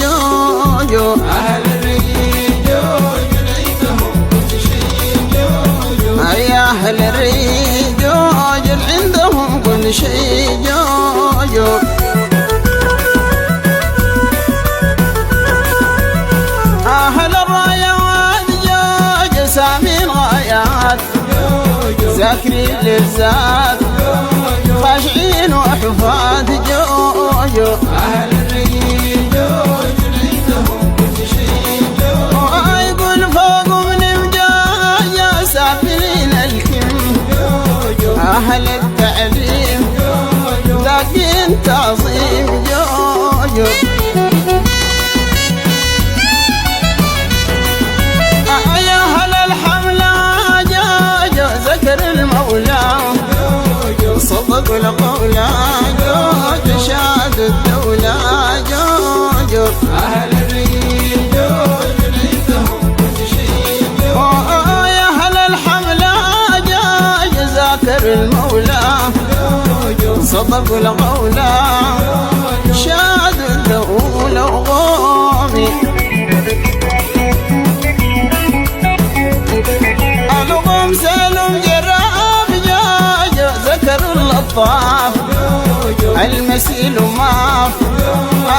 جوجو. أهل الريف جوجل عندهم كل شيء جوجو. يا أهل الريف جوجل عندهم كل شيء جوجو. أهل الرايات جوجل سامين غايات ذاكرين للذات خاشعين وحفاة جوجو. أهل الريف جوجل عندهم كل شيء جوجو. ويقول فوق من مجايا سافرين الكم أهل التعليم ذاكين تعظيم جوجو. يا أهل الحملة جوجو ذكر المولى صدق القولى جوجو شاد الدولة جوجو. أهل الريف جوجل عندهم كل شيء جوجو. يا أهل الحملة جوجو ذاكر المولى صدق القولى شاد الدولة وغومي. الغوم سالم جراب جوجو ذكر اللطاف المسيل وماف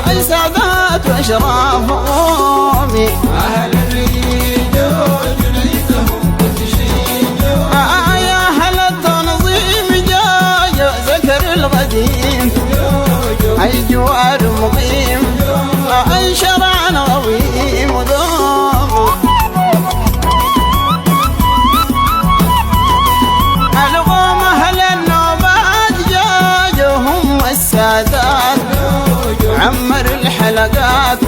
أي سادات وأشراف غومي. أهل الريف جوجل عندهم كل شيء جوجو. يا أهل التنظيم جوجو ذكر القديم أي جوار مقيم أي شرع غويم وذوق. الغوم أهل النوبات جوجو هم السادات عمر الحلقات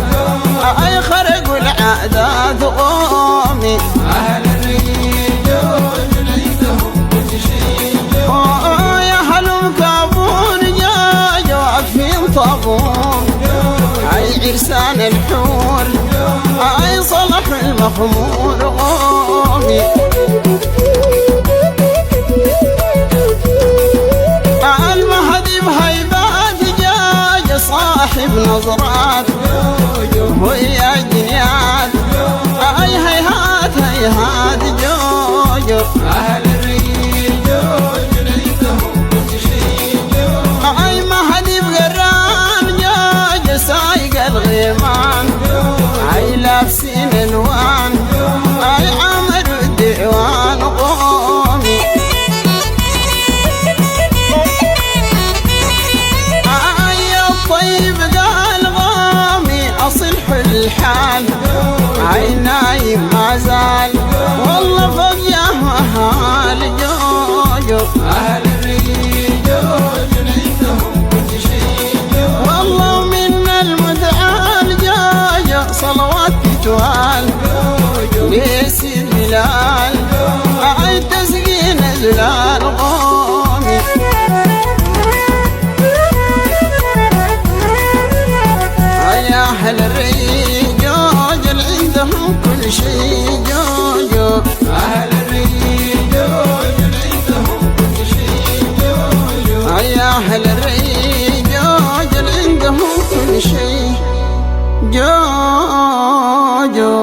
أي خرقوا العادات غومي. أهل الريف جوجل عندهم كل شيء جوجو. يا أهل مكابون جوجو واقفين طابون أي عرسان الحور أي صلح المخمور غومي. المهدي بهيبات جوجو صاحب نظرات ويا جنيات أي هيهات هيهات جوجو. أهل الريف جوجل عندهم كل شيء جوجو. أي مهدي بقران جوجو سايق الغيمان أي لابسين الوان أي عامر الديوان قومي. أي الطيب قال غومي أصل الحال أي نايم ما زال والله فوق يا مهال جوجو. أهل الريف جوجل عندهم كل شيء جوجو. والله من المتعال جوجو صلوات توال ليسير بلال أي تسقين زلال قومي. يا أهل الريف جوجل عندهم كل شيء جوجو. أهل الريف جوجل عندهم كل شيء جوجو. يا أهل الريف جوجل عندهم كل شيء جوجو.